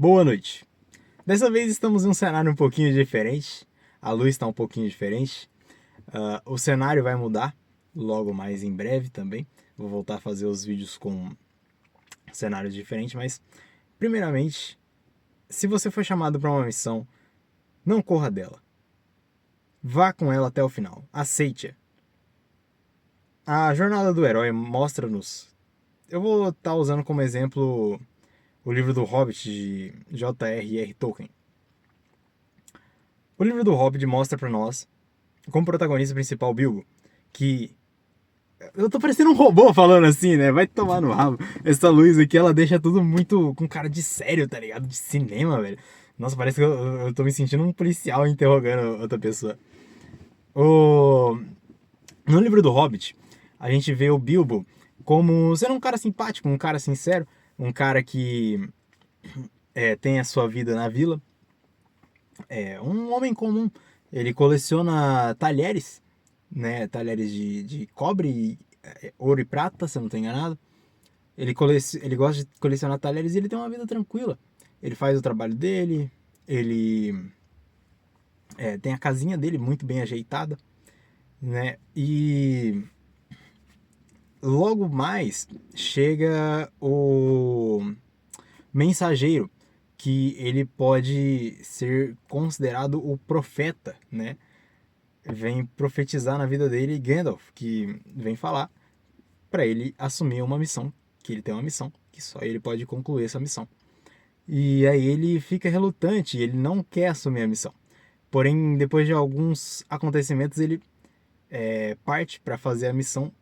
Boa noite. Dessa vez estamos em um cenário um pouquinho diferente. A luz está um pouquinho diferente. O cenário vai mudar logo mais em breve também. Vou voltar a fazer os vídeos com cenários diferentes, mas primeiramente, se você for chamado para uma missão, não corra dela. Vá com ela até o final. Aceite-a. A jornada do herói mostra-nos. Eu vou estar usando como exemplo o livro do Hobbit de J.R.R. Tolkien. O livro do Hobbit mostra para nós, como protagonista principal, Bilbo, que. Eu tô parecendo um robô falando assim, né? Vai tomar no rabo. Essa luz aqui, ela deixa tudo muito com cara de sério, tá ligado? De cinema, velho. Nossa, parece que eu tô me sentindo um policial interrogando outra pessoa. O... No livro do Hobbit, a gente vê o Bilbo como sendo um cara simpático, um cara sincero, um cara que tem a sua vida na vila. É um homem comum. Ele coleciona talheres, né? Talheres de cobre, ouro e prata, se eu não estou enganado. Ele gosta de colecionar talheres e ele tem uma vida tranquila. Ele faz o trabalho dele, ele tem a casinha dele muito bem ajeitada, né? E logo mais chega o mensageiro, que ele pode ser considerado o profeta, né? Vem profetizar na vida dele Gandalf, que vem falar para ele assumir uma missão, que ele tem uma missão, que só ele pode concluir essa missão. E aí ele fica relutante, ele não quer assumir a missão. Porém, depois de alguns acontecimentos, ele parte para fazer a missão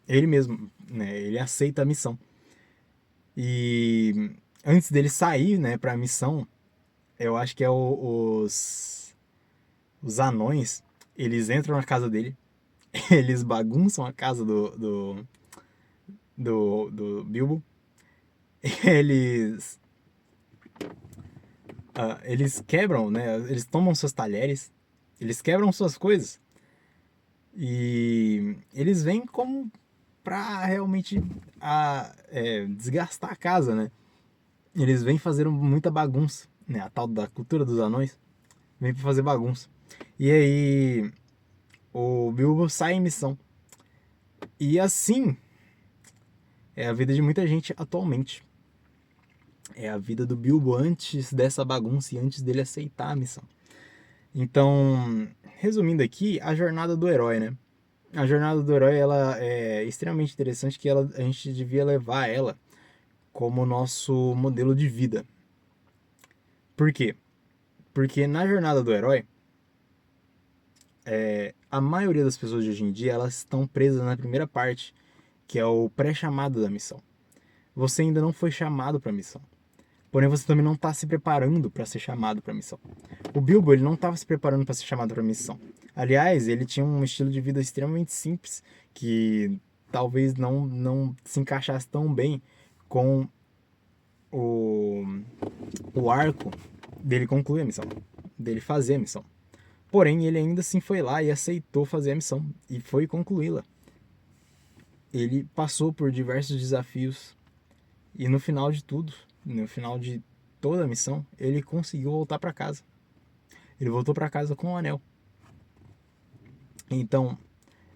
ele mesmo, né? Ele aceita a missão. E antes dele sair, né, para a missão, eu acho que é os anões, eles entram na casa dele, eles bagunçam a casa do Bilbo, eles eles quebram, né? Eles tomam seus talheres, eles quebram suas coisas e eles vêm como pra realmente desgastar a casa, né? Eles vêm fazer muita bagunça, né? A tal da cultura dos anões vem pra fazer bagunça. E aí o Bilbo sai em missão. E assim é a vida de muita gente atualmente. É a vida do Bilbo antes dessa bagunça e antes dele aceitar a missão. Então, resumindo aqui, a jornada do herói, né? A jornada do herói ela é extremamente interessante que a gente devia levar ela como nosso modelo de vida. Por quê? Porque na jornada do herói, a maioria das pessoas de hoje em dia elas estão presas na primeira parte, que é o pré-chamado da missão. Você ainda não foi chamado para a missão. Porém, você também não está se preparando para ser chamado para a missão. O Bilbo ele não estava se preparando para ser chamado para a missão. Aliás, ele tinha um estilo de vida extremamente simples, que talvez não se encaixasse tão bem com o, o arco dele concluir a missão, dele fazer a missão. Porém, ele ainda assim foi lá e aceitou fazer a missão e foi concluí-la. Ele passou por diversos desafios e no final de tudo, no final de toda a missão, ele conseguiu voltar para casa. Ele voltou para casa com o anel. Então,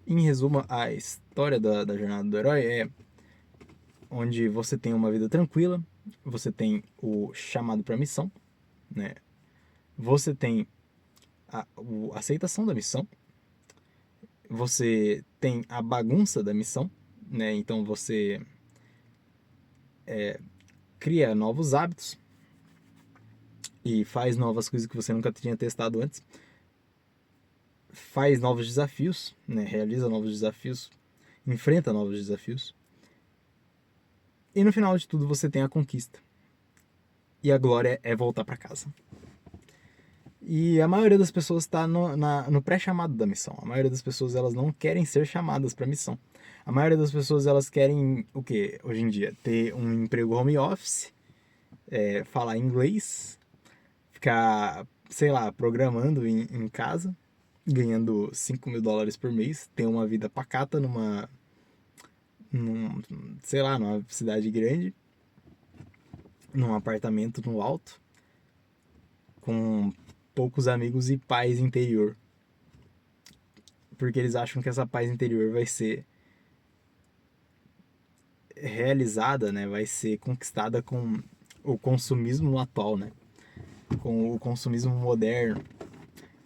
em resumo, a história da jornada do herói é onde você tem uma vida tranquila, você tem o chamado para missão, né? Você tem a aceitação da missão, você tem a bagunça da missão, né? Então você cria novos hábitos e faz novas coisas que você nunca tinha testado antes, faz novos desafios, né? Realiza novos desafios, enfrenta novos desafios. E no final de tudo você tem a conquista. E a glória é voltar para casa. E a maioria das pessoas está no pré-chamado da missão. A maioria das pessoas elas não querem ser chamadas para missão. A maioria das pessoas elas querem o que hoje em dia? Ter um emprego home office, falar inglês, ficar, sei lá, programando em casa, ganhando US$ 5.000 por mês, ter uma vida pacata sei lá, numa cidade grande num apartamento no alto, com poucos amigos e paz interior. Porque eles acham que essa paz interior vai ser realizada, né? Vai ser conquistada com o consumismo atual, né? Com o consumismo moderno.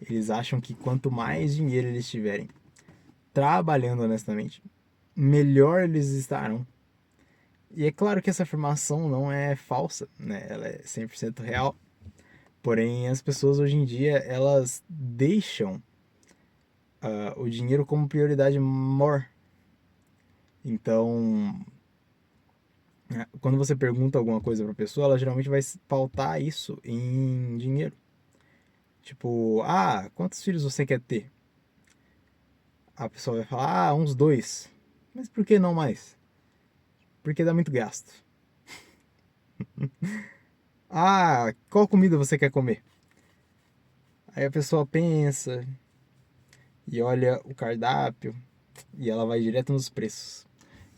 Eles acham que quanto mais dinheiro eles tiverem trabalhando honestamente, melhor eles estarão. E é claro que essa afirmação não é falsa, né? Ela é 100% real. Porém, as pessoas hoje em dia, elas deixam o dinheiro como prioridade maior. Então, quando você pergunta alguma coisa para a pessoa, ela geralmente vai pautar isso em dinheiro. Tipo, quantos filhos você quer ter? A pessoa vai falar, uns 2. Mas por que não mais? Porque dá muito gasto. Qual comida você quer comer? Aí a pessoa pensa e olha o cardápio e ela vai direto nos preços.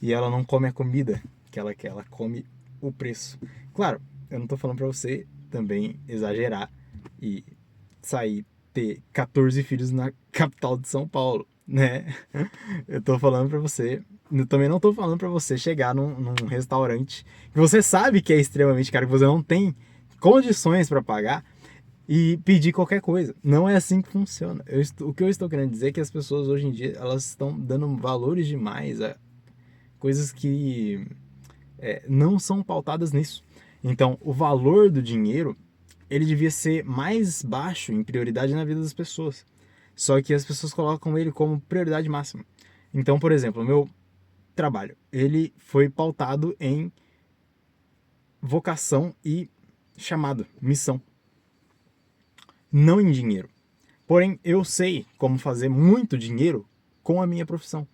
E ela não come a comida que ela quer, ela come o preço. Claro, eu não tô falando pra você também exagerar e sair, ter 14 filhos na capital de São Paulo, né? Eu tô falando pra você, eu também não tô falando pra você chegar num restaurante que você sabe que é extremamente caro, que você não tem condições pra pagar e pedir qualquer coisa. Não é assim que funciona. O que eu estou querendo dizer é que as pessoas hoje em dia, elas estão dando valores demais a coisas que não são pautadas nisso. Então, o valor do dinheiro, ele devia ser mais baixo em prioridade na vida das pessoas. Só que as pessoas colocam ele como prioridade máxima. Então, por exemplo, o meu trabalho, ele foi pautado em vocação e chamado, missão, não em dinheiro. Porém, eu sei como fazer muito dinheiro com a minha profissão.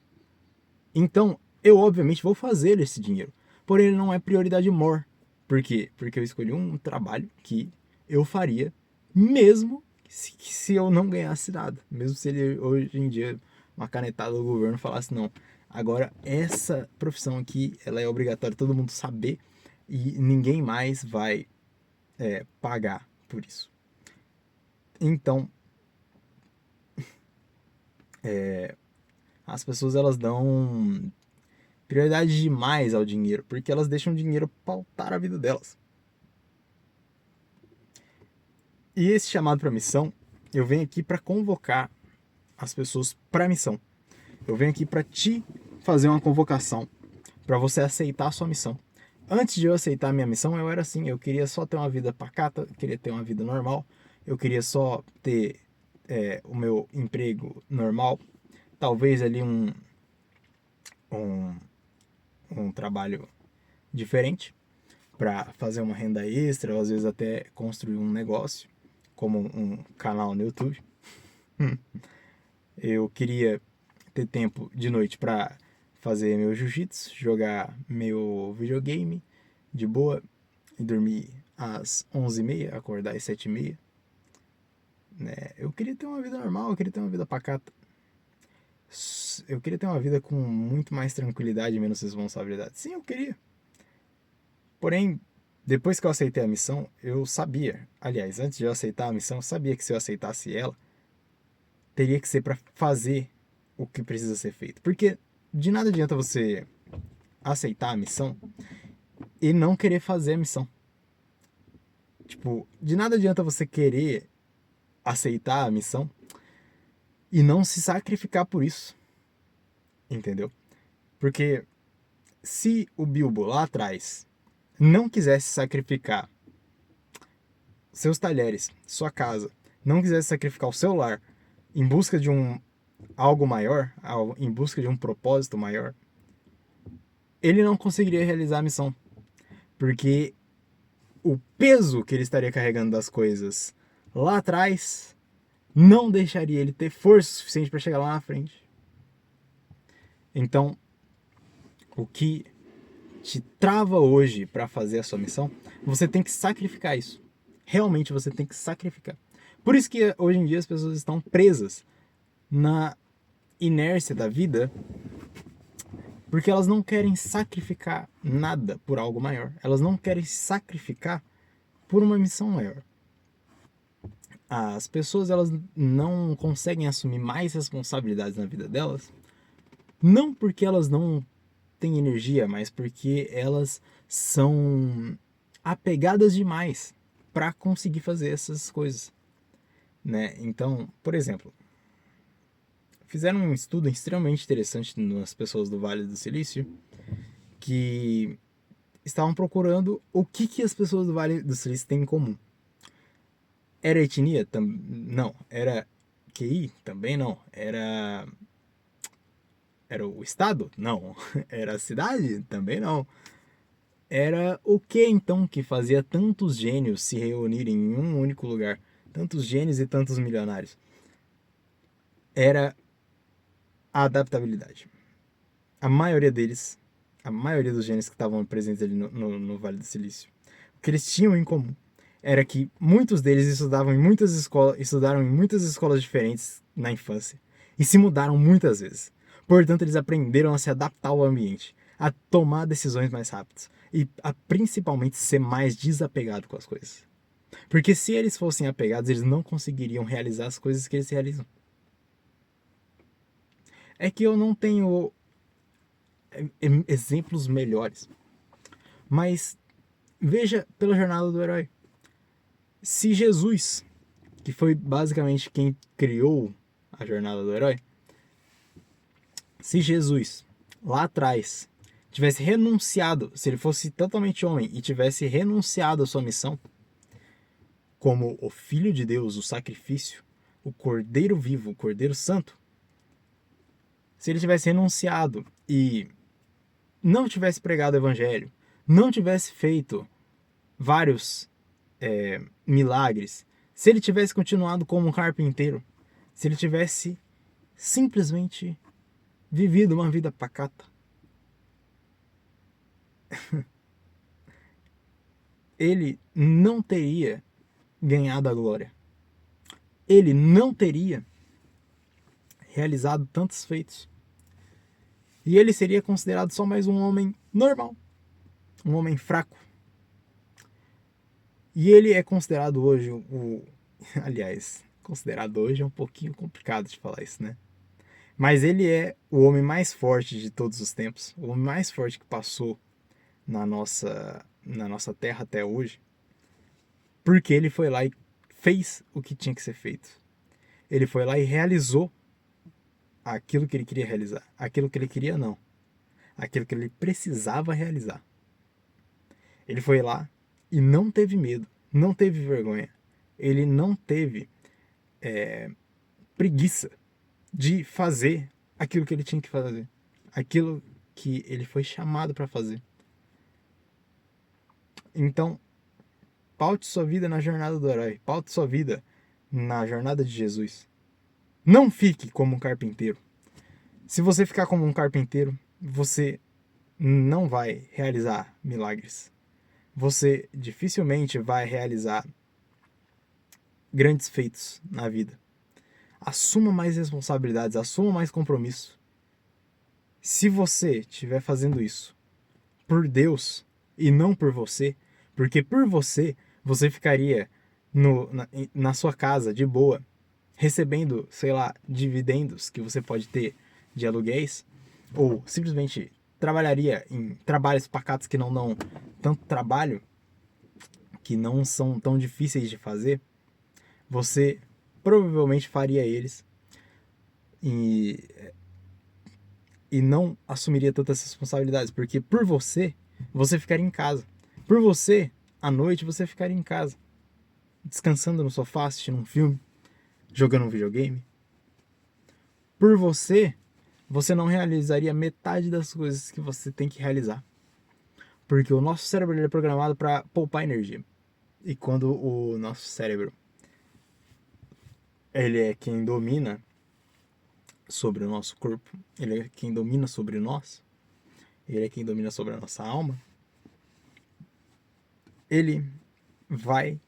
Então, eu obviamente vou fazer esse dinheiro. Porém, ele não é prioridade maior. Por quê? Porque eu escolhi um trabalho que eu faria mesmo se eu não ganhasse nada. Mesmo se ele hoje em dia, uma canetada do governo falasse, não, agora essa profissão aqui, ela é obrigatória todo mundo saber e ninguém mais vai pagar por isso. Então, as pessoas elas dão prioridade demais ao dinheiro, porque elas deixam o dinheiro pautar a vida delas. E esse chamado para missão, eu venho aqui para convocar as pessoas para a missão. Eu venho aqui para te fazer uma convocação, para você aceitar a sua missão. Antes de eu aceitar a minha missão, eu era assim, eu queria só ter uma vida pacata, eu queria ter uma vida normal, eu queria só ter o meu emprego normal, talvez ali um, um trabalho diferente para fazer uma renda extra, ou às vezes até construir um negócio, como um canal no YouTube. Eu queria ter tempo de noite para fazer meu jiu-jitsu, jogar meu videogame de boa e dormir às 11h30, acordar às 7h30. Né? Eu queria ter uma vida normal, eu queria ter uma vida pacata. Eu queria ter uma vida com muito mais tranquilidade e menos responsabilidade. Sim, eu queria. Porém, depois que eu aceitei a missão, eu sabia, aliás, antes de eu aceitar a missão, eu sabia que se eu aceitasse ela, teria que ser para fazer o que precisa ser feito. Porque de nada adianta você aceitar a missão e não querer fazer a missão. Tipo, de nada adianta você querer aceitar a missão e não se sacrificar por isso. Entendeu? Porque se o Bilbo lá atrás não quisesse sacrificar seus talheres, sua casa, não quisesse sacrificar o seu lar em busca de algo maior, em busca de um propósito maior, ele não conseguiria realizar a missão. Porque o peso que ele estaria carregando das coisas lá atrás não deixaria ele ter força suficiente para chegar lá na frente. Então, o que te trava hoje para fazer a sua missão, você tem que sacrificar isso. Realmente você tem que sacrificar. Por isso que hoje em dia as pessoas estão presas na inércia da vida Porque elas não querem sacrificar nada por algo maior. Elas não querem sacrificar por uma missão maior. As pessoas elas não conseguem assumir mais responsabilidades na vida delas, não porque elas não têm energia, mas porque elas são apegadas demais para conseguir fazer essas coisas, né? Então, por exemplo, fizeram um estudo extremamente interessante nas pessoas do Vale do Silício que estavam procurando o que as pessoas do Vale do Silício têm em comum. Era etnia? Não. Era QI? Também não. Era o estado? Não. Era a cidade? Também não. Era o que então que fazia tantos gênios se reunirem em um único lugar? Tantos gênios e tantos milionários. Era a adaptabilidade. A maioria deles, a maioria dos gênios que estavam presentes ali no Vale do Silício, o que eles tinham em comum era que muitos deles estudaram em muitas escolas diferentes na infância e se mudaram muitas vezes. Portanto, eles aprenderam a se adaptar ao ambiente, a tomar decisões mais rápidas e a principalmente ser mais desapegado com as coisas. Porque se eles fossem apegados, eles não conseguiriam realizar as coisas que eles realizam. É que eu não tenho exemplos melhores, mas veja pela jornada do herói. Se Jesus, que foi basicamente quem criou a jornada do herói, se Jesus, lá atrás, tivesse renunciado, se ele fosse totalmente homem e tivesse renunciado à sua missão, como o Filho de Deus, o sacrifício, o Cordeiro vivo, o Cordeiro Santo, se ele tivesse renunciado e não tivesse pregado o Evangelho, não tivesse feito vários milagres, se ele tivesse continuado como um carpinteiro, se ele tivesse simplesmente vivido uma vida pacata, ele não teria ganhado a glória. Ele não teria realizado tantos feitos. E ele seria considerado só mais um homem normal, um homem fraco. E ele é considerado hoje aliás, considerado hoje é um pouquinho complicado de falar isso, né? Mas ele é o homem mais forte de todos os tempos, o homem mais forte que passou na nossa terra até hoje, porque ele foi lá e fez o que tinha que ser feito. Ele foi lá e realizou aquilo que ele queria realizar. Aquilo que ele queria, não. Aquilo que ele precisava realizar. Ele foi lá e não teve medo, não teve vergonha. Ele não teve preguiça de fazer aquilo que ele tinha que fazer. Aquilo que ele foi chamado para fazer. Então, paute sua vida na jornada do herói. Paute sua vida na jornada de Jesus. Não fique como um carpinteiro. Se você ficar como um carpinteiro, você não vai realizar milagres. Você dificilmente vai realizar grandes feitos na vida. Assuma mais responsabilidades, assuma mais compromisso. Se você estiver fazendo isso por Deus e não por você, porque por você, você ficaria na sua casa de boa, recebendo, sei lá, dividendos que você pode ter de aluguéis, ou simplesmente trabalharia em trabalhos pacatos que não dão tanto trabalho, que não são tão difíceis de fazer, você provavelmente faria eles e, e não assumiria tantas responsabilidades, porque por você, você ficaria em casa. Por você, à noite, você ficaria em casa, descansando no sofá, assistindo um filme, jogando um videogame. Por você, você não realizaria metade das coisas que você tem que realizar. Porque o nosso cérebro é programado para poupar energia. E quando o nosso cérebro ele é quem domina sobre o nosso corpo, ele é quem domina sobre nós, ele é quem domina sobre a nossa alma, ele vai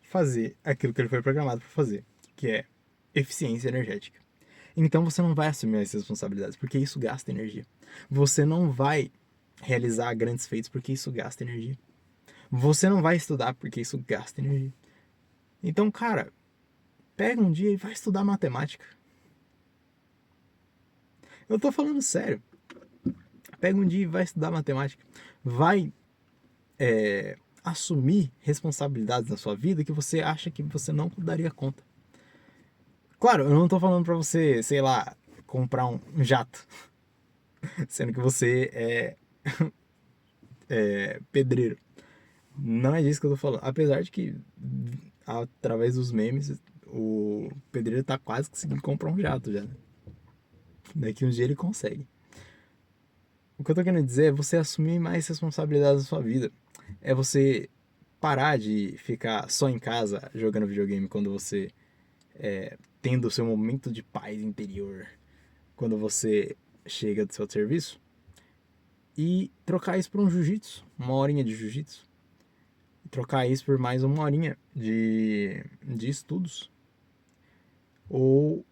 fazer aquilo que ele foi programado para fazer, que é eficiência energética. então você não vai assumir as responsabilidades, porque isso gasta energia. Você não vai realizar grandes feitos, porque isso gasta energia. Você não vai estudar, porque isso gasta energia. Então, cara, pega um dia e vai estudar matemática. Eu tô falando sério. Pega um dia e vai estudar matemática. Vai assumir responsabilidades na sua vida que você acha que você não daria conta. Claro, eu não tô falando pra você, sei lá, comprar um jato. Sendo que você é pedreiro. Não é disso que eu tô falando. Apesar de que, através dos memes, o pedreiro tá quase conseguindo comprar um jato já, né? Daqui um dia ele consegue. O que eu tô querendo dizer é você assumir mais responsabilidades na sua vida. É você parar de ficar só em casa jogando videogame quando você tendo o seu momento de paz interior. Quando você chega do seu serviço. E trocar isso por um jiu-jitsu. Uma horinha de jiu-jitsu. Trocar isso por mais uma horinha de estudos. Ou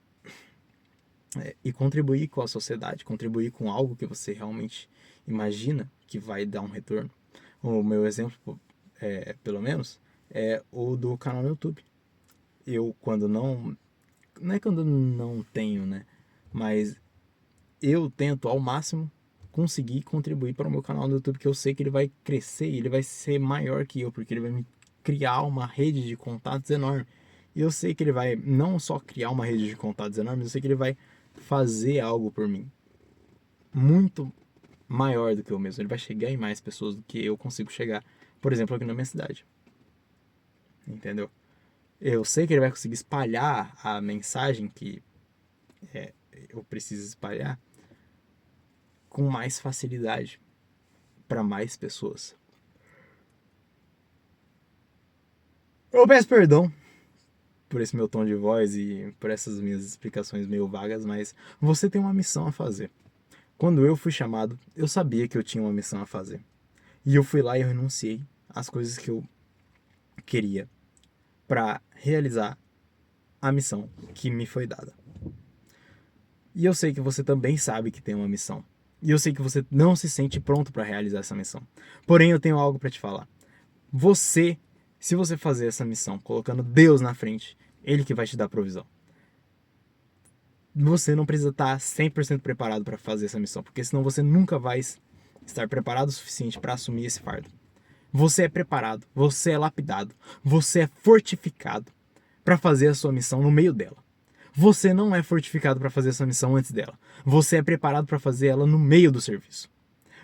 e contribuir com a sociedade, contribuir com algo que você realmente imagina que vai dar um retorno. O meu exemplo, pelo menos, é o do canal no YouTube. Eu, quando não é quando não tenho, né? Mas eu tento ao máximo conseguir contribuir para o meu canal no YouTube, que eu sei que ele vai crescer e ele vai ser maior que eu, porque ele vai me criar uma rede de contatos enorme. E eu sei que ele vai não só criar uma rede de contatos enorme, eu sei que ele vai fazer algo por mim muito maior do que eu mesmo. Ele vai chegar em mais pessoas do que eu consigo chegar, por exemplo, aqui na minha cidade. Entendeu? Eu sei que ele vai conseguir espalhar a mensagem que eu preciso espalhar com mais facilidade para mais pessoas. Eu peço perdão por esse meu tom de voz e por essas minhas explicações meio vagas, mas você tem uma missão a fazer. Quando eu fui chamado, eu sabia que eu tinha uma missão a fazer. E eu fui lá e eu renunciei às coisas que eu queria para realizar a missão que me foi dada. E eu sei que você também sabe que tem uma missão. E eu sei que você não se sente pronto para realizar essa missão. Porém, eu tenho algo para te falar. Se você fazer essa missão colocando Deus na frente, Ele que vai te dar provisão. Você não precisa estar 100% preparado para fazer essa missão, porque senão você nunca vai estar preparado o suficiente para assumir esse fardo. Você é preparado, você é lapidado, você é fortificado para fazer a sua missão no meio dela. Você não é fortificado para fazer essa missão antes dela. Você é preparado para fazer ela no meio do serviço.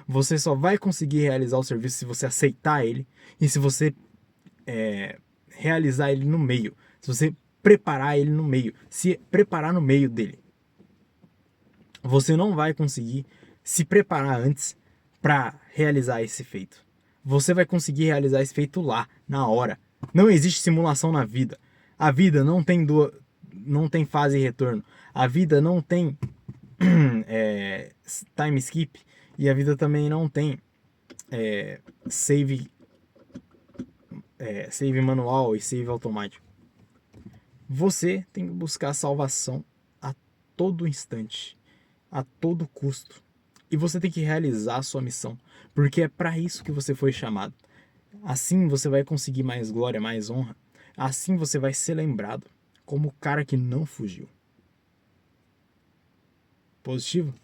Você só vai conseguir realizar o serviço se você aceitar ele e se você realizar ele no meio. Se você preparar ele no meio. Se preparar no meio dele. Você não vai conseguir se preparar antes para realizar esse feito. Você vai conseguir realizar esse feito lá, na hora. Não existe simulação na vida. A vida não tem fase e retorno. A vida não tem time skip. E a vida também não tem save manual e save automático. Você tem que buscar salvação a todo instante, a todo custo. E você tem que realizar a sua missão, porque é para isso que você foi chamado. Assim você vai conseguir mais glória, mais honra. Assim você vai ser lembrado como o cara que não fugiu. Positivo?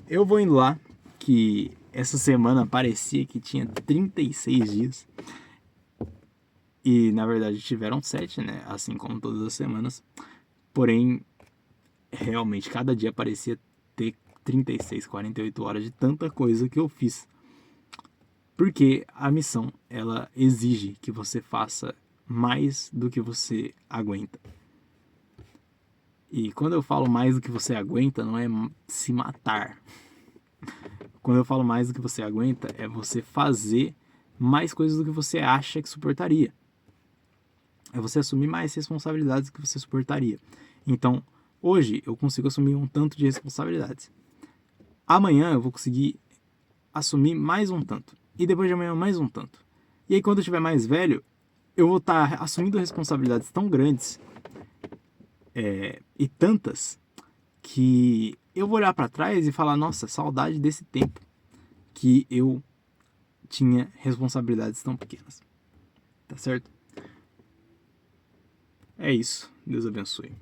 Eu vou indo lá, que essa semana parecia que tinha 36 dias. E na verdade tiveram 7, né? Assim como todas as semanas. Porém, realmente cada dia parecia ter 36, 48 horas de tanta coisa que eu fiz. Porque a missão, ela exige que você faça mais do que você aguenta. E quando eu falo mais do que você aguenta, não é se matar. Quando eu falo mais do que você aguenta, é você fazer mais coisas do que você acha que suportaria. É você assumir mais responsabilidades do que você suportaria. Então, hoje eu consigo assumir um tanto de responsabilidades. Amanhã eu vou conseguir assumir mais um tanto. E depois de amanhã mais um tanto. E aí quando eu estiver mais velho, eu vou estar assumindo responsabilidades tão grandes e tantas que eu vou olhar pra trás e falar, nossa, saudade desse tempo que eu tinha responsabilidades tão pequenas. Tá certo? É isso. Deus abençoe.